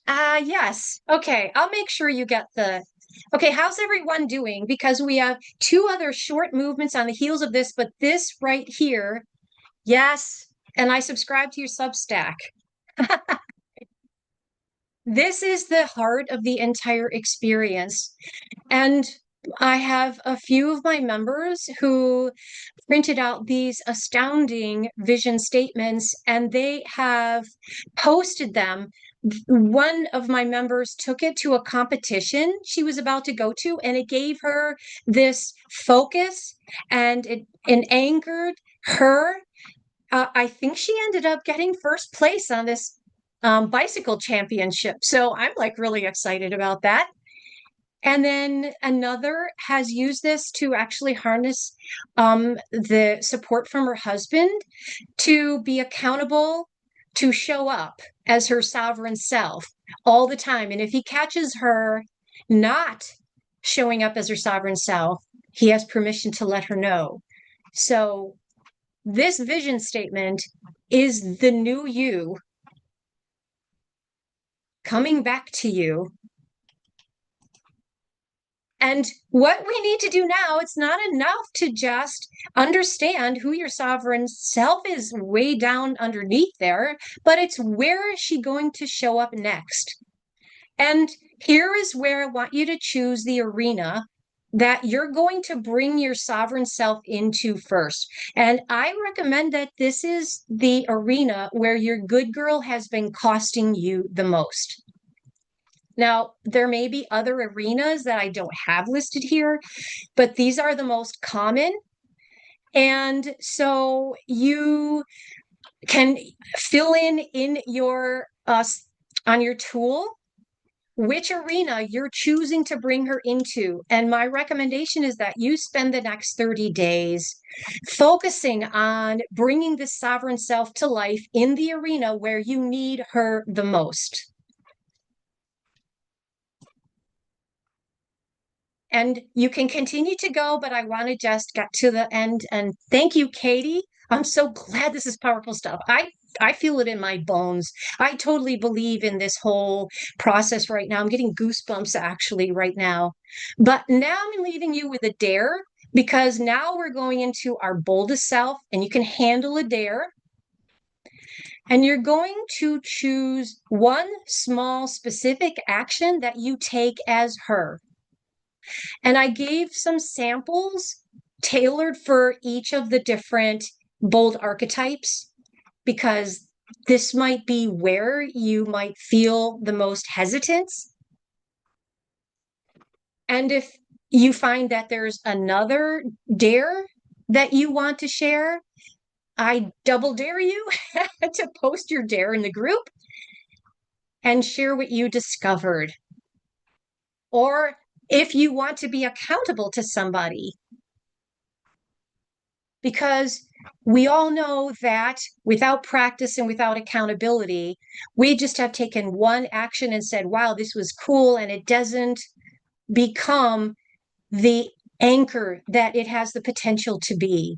Yes. Okay, I'll make sure you get the. Okay, how's everyone doing? Because we have two other short movements on the heels of this, but this right here, yes. And I subscribe to your Substack. This is the heart of the entire experience. And I have a few of my members who printed out these astounding vision statements and they have posted them. One of my members took it to a competition she was about to go to, and it gave her this focus and it anchored her. I think she ended up getting first place on this bicycle championship. So I'm like really excited about that. And then another has used this to actually harness the support from her husband to be accountable, to show up as her sovereign self all the time. And if he catches her not showing up as her sovereign self, he has permission to let her know. So this vision statement is the new you coming back to you. And what we need to do now, it's not enough to just understand who your sovereign self is way down underneath there, but it's where is she going to show up next? And here is where I want you to choose the arena that you're going to bring your sovereign self into first. And I recommend that this is the arena where your good girl has been costing you the most. Now, there may be other arenas that I don't have listed here, but these are the most common. And so you can fill in your on your tool which arena you're choosing to bring her into. And my recommendation is that you spend the next 30 days focusing on bringing the sovereign self to life in the arena where you need her the most. And you can continue to go, but I want to just get to the end. And thank you, Katie. I'm so glad this is powerful stuff. I feel it in my bones. I totally believe in this whole process right now. I'm getting goosebumps actually right now. But now I'm leaving you with a dare because now we're going into our boldest self and you can handle a dare. And you're going to choose one small specific action that you take as her. And I gave some samples tailored for each of the different bold archetypes because this might be where you might feel the most hesitance. And if you find that there's another dare that you want to share, I double dare you to post your dare in the group and share what you discovered. Or if you want to be accountable to somebody. Because we all know that without practice and without accountability, we just have taken one action and said, wow, this was cool. And it doesn't become the anchor that it has the potential to be.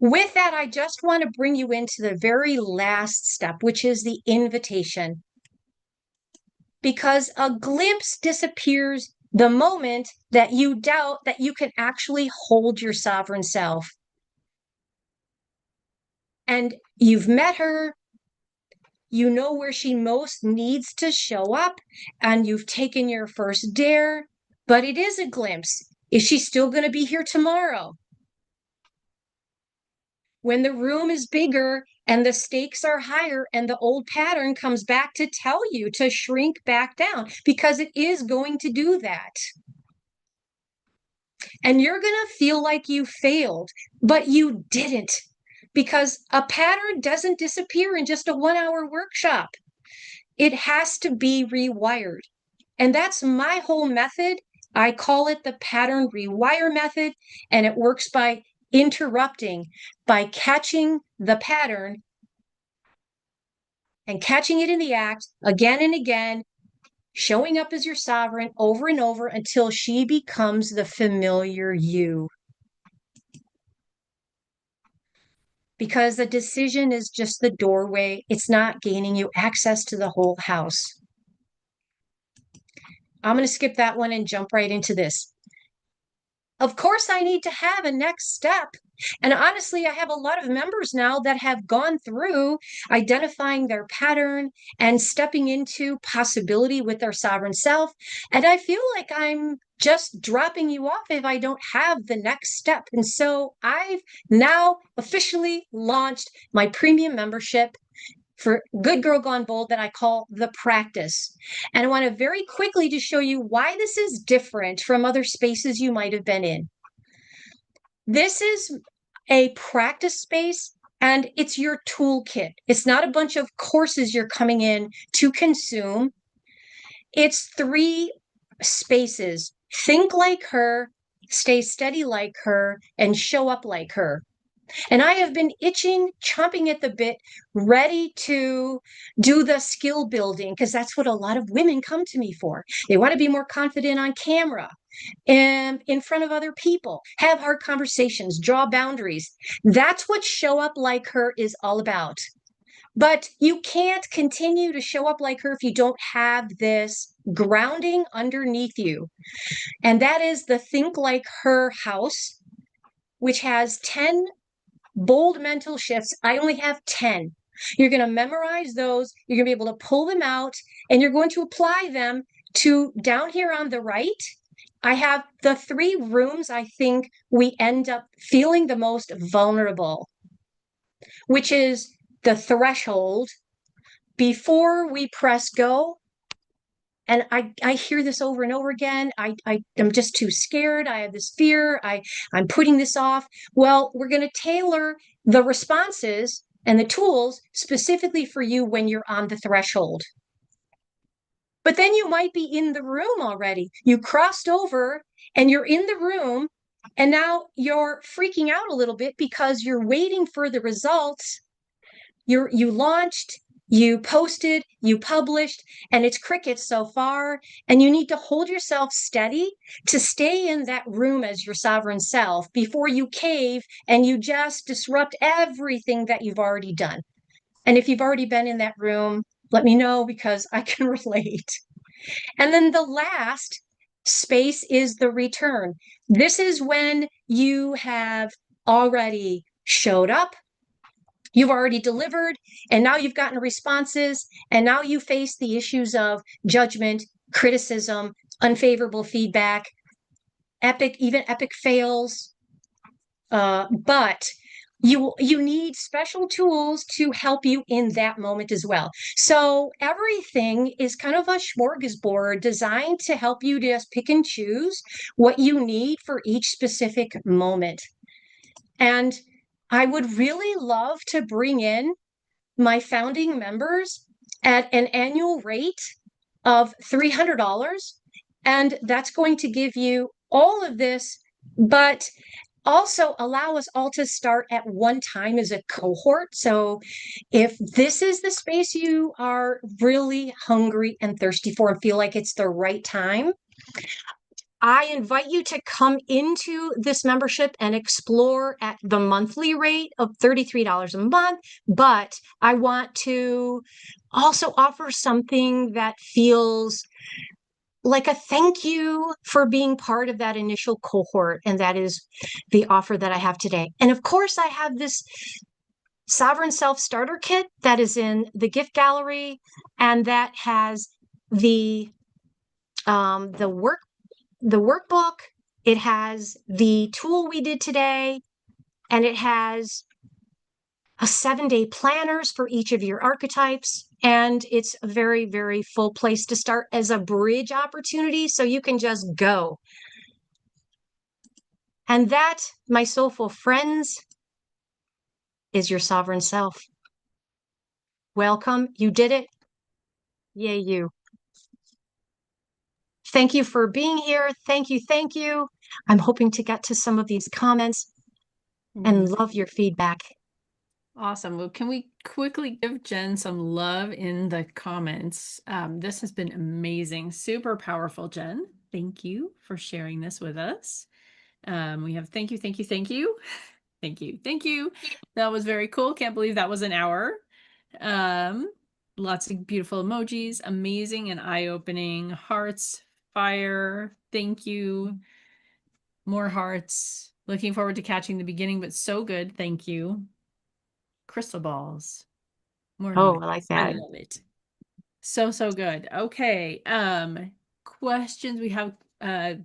With that, I just want to bring you into the very last step, which is the invitation. Because a glimpse disappears the moment that you doubt that you can actually hold your sovereign self. and you've met her, you know where she most needs to show up, and you've taken your first dare, but it is a glimpse. Is she still going to be here tomorrow? When the room is bigger and the stakes are higher and the old pattern comes back to tell you to shrink back down, because it is going to do that. And you're going to feel like you failed, but you didn't, because a pattern doesn't disappear in just a 1-hour workshop. It has to be rewired. And that's my whole method. I call it the pattern rewire method, and it works by interrupting, by catching the pattern and catching it in the act again and again, showing up as your sovereign over and over until she becomes the familiar you. Because the decision is just the doorway. It's not gaining you access to the whole house. I'm going to skip that one and jump right into this. Of course, I need to have a next step. And honestly, I have a lot of members now that have gone through identifying their pattern and stepping into possibility with their sovereign self. And I feel like I'm just dropping you off if I don't have the next step. And so I've now officially launched my premium membership for Good Girl Gone Bold that I call The Practice. And I want to very quickly just show you why this is different from other spaces you might have been in. This is a practice space, and it's your toolkit. It's not a bunch of courses you're coming in to consume. It's 3 spaces. Think like her, stay steady like her, and show up like her. And I have been itching, chomping at the bit, ready to do the skill building, because that's what a lot of women come to me for. They want to be more confident on camera and in front of other people, have hard conversations, draw boundaries. That's what show up like her is all about. But you can't continue to show up like her if you don't have this grounding underneath you. And that is the Think Like Her house, which has 10 bold mental shifts. I only have 10. You're going to memorize those. You're going to be able to pull them out, and you're going to apply them to down here on the right. I have the 3 rooms I think we end up feeling the most vulnerable, which is the threshold before we press go. And I hear this over and over again. I am just too scared. I have this fear. I'm putting this off. Well, we're going to tailor the responses and the tools specifically for you when you're on the threshold. But then you might be in the room already. You crossed over and you're in the room, and now you're freaking out a little bit because you're waiting for the results. You launched, you posted, you published, and it's crickets so far. And you need to hold yourself steady to stay in that room as your sovereign self before you cave and you just disrupt everything that you've already done. And if you've already been in that room, let me know, because I can relate. And then the last space is the return. This is when you have already showed up, you've already delivered, and now you've gotten responses, and now you face the issues of judgment, criticism, unfavorable feedback, even epic fails. But you need special tools to help you in that moment as well. So everything is kind of a smorgasbord designed to help you just pick and choose what you need for each specific moment. And I would really love to bring in my founding members at an annual rate of $300. And that's going to give you all of this, but also allow us all to start at one time as a cohort. So if this is the space you are really hungry and thirsty for and feel like it's the right time, I invite you to come into this membership and explore at the monthly rate of $33 a month. But I want to also offer something that feels like a thank you for being part of that initial cohort. And that is the offer that I have today. And of course, I have this Sovereign Self Starter Kit that is in the gift gallery, and that has the workbook. It has the tool we did today, and it has a 7-day planners for each of your archetypes. And it's a very, very full place to start as a bridge opportunity. So you can just go. And that, my soulful friends, is your sovereign self. Welcome. You did it. Yay, you. Thank you for being here. Thank you. Thank you. I'm hoping to get to some of these comments and love your feedback.
Awesome. Well, can we quickly give Jen some love in the comments? This has been amazing. Super powerful, Jen. Thank you for sharing this with us. We have thank you, thank you, thank you. Thank you, thank you. That was very cool. Can't believe that was an hour. Lots of beautiful emojis, amazing and eye-opening. Hearts, fire, thank you. More hearts. Looking forward to catching the beginning, but so good. Thank you. Crystal balls. More
Oh,
emojis.
I like
I
that.
love it. So good. Okay. Questions. We have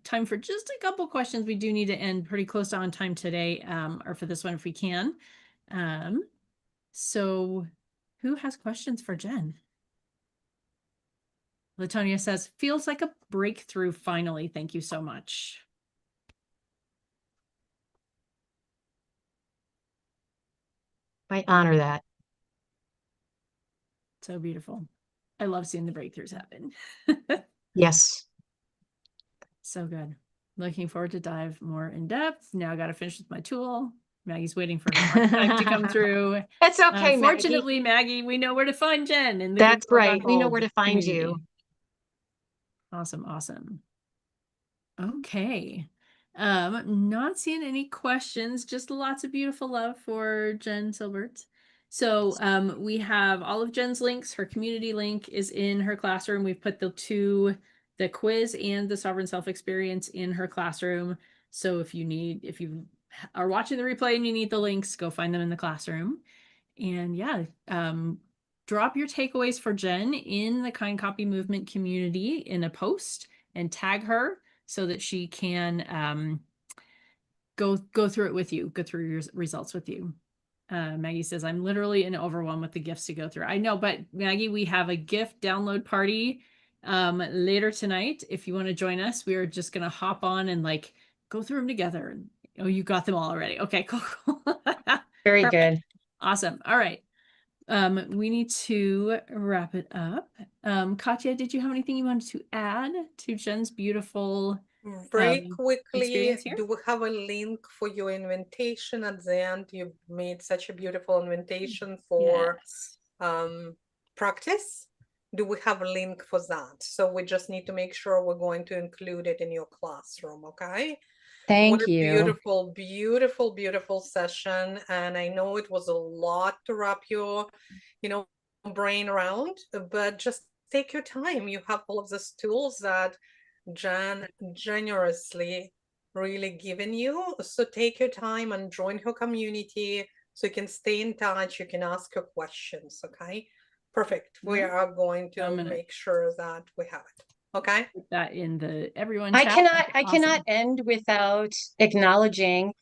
time for just a couple questions. We do need to end pretty close to on time today, or for this one if we can. So who has questions for Jen? Latonia says, feels like a breakthrough finally. Thank you so much.
I honor that.
So beautiful. I love seeing the breakthroughs happen.
Yes.
So good. Looking forward to dive more in depth. Now I got to finish with my tool. Maggie's waiting for her archetype to come through.
That's okay,
Fortunately, Maggie, we know where to find Jen. In the
That's
Good Work
right.
on
We know
Hold
where to find
community.
you.
Awesome, awesome. Okay. Not seeing any questions, just lots of beautiful love for Jen Silbert. So we have all of Jen's links. Her community link is in her classroom. We've put the quiz and the Sovereign Self experience in her classroom. So if you are watching the replay and you need the links, go find them in the classroom. And yeah, drop your takeaways for Jen in the Kind Copy Movement community in a post and tag her so that she can go through it with you, go through your results with you. Maggie says, I'm literally in overwhelm with the gifts to go through. I know, but Maggie, we have a gift download party later tonight. If you want to join us, we are just going to hop on and like go through them together. Oh, you got them all already. Okay, cool.
Very
Perfect.
good.
Awesome. All right. We need to wrap it up. Katya, did you have anything you wanted to add to Jen's beautiful
Very quickly,
experience here?
do we have a link for your invitation at the end? You made such a beautiful invitation for
Yes.
practice. Do we have a link for that? So we just need to make sure we're going to include it in your classroom, okay?
Thank
What a
you.
beautiful, beautiful, beautiful session. And I know it was a lot to wrap your, brain around, but just take your time. You have all of these tools that Jen generously really given you. So take your time and join her community so you can stay in touch. You can ask her questions, okay? Perfect. We are going to make sure that we have it. Okay.
Put that in the everyone
I
chat.
cannot end without acknowledging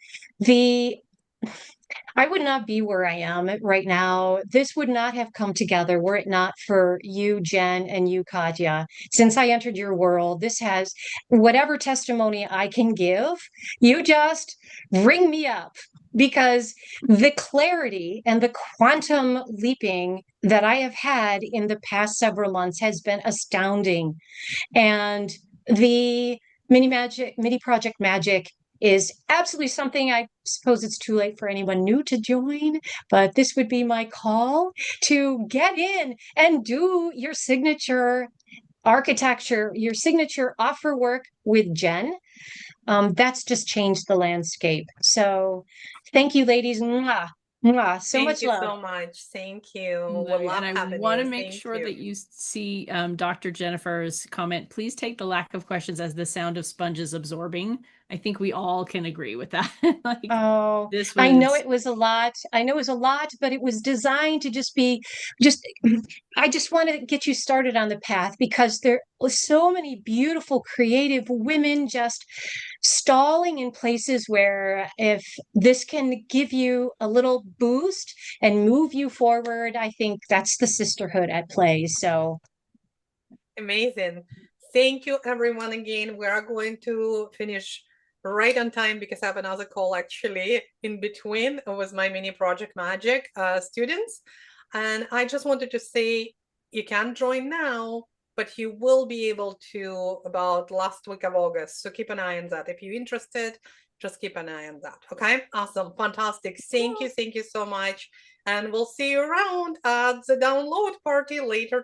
I would not be where I am right now. This would not have come together were it not for you, Jen, and you, Katya. Since I entered your world, this has whatever testimony I can give, you just ring me up, because the clarity and the quantum leaping that I have had in the past several months has been astounding. And the mini project magic is absolutely something. I suppose it's too late for anyone new to join, but this would be my call to get in and do your signature architecture, your signature offer work with Jen. That's just changed the landscape. So thank you, ladies. Mwah. Mwah. So much love.
Thank you so much. Thank you.
And I want to make sure that you see Dr. Jennifer's comment. Please take the lack of questions as the sound of sponges absorbing I think we all can agree with that. Like,
Oh,
this
I know
was
it was a lot. I know it was a lot, but it was designed to just be just I just want to get you started on the path because there was so many beautiful, creative women just stalling in places where if this can give you a little boost and move you forward, I think that's the sisterhood at play. So
Amazing. Thank you, everyone. Again, we are going to finish right on time because I have another call actually in between with my mini project magic students. And I just wanted to say you can join now, but you will be able to about last week of August. So keep an eye on that. If you're interested, just keep an eye on that. Okay, awesome, fantastic. Thank you so much. And we'll see you around at the download party later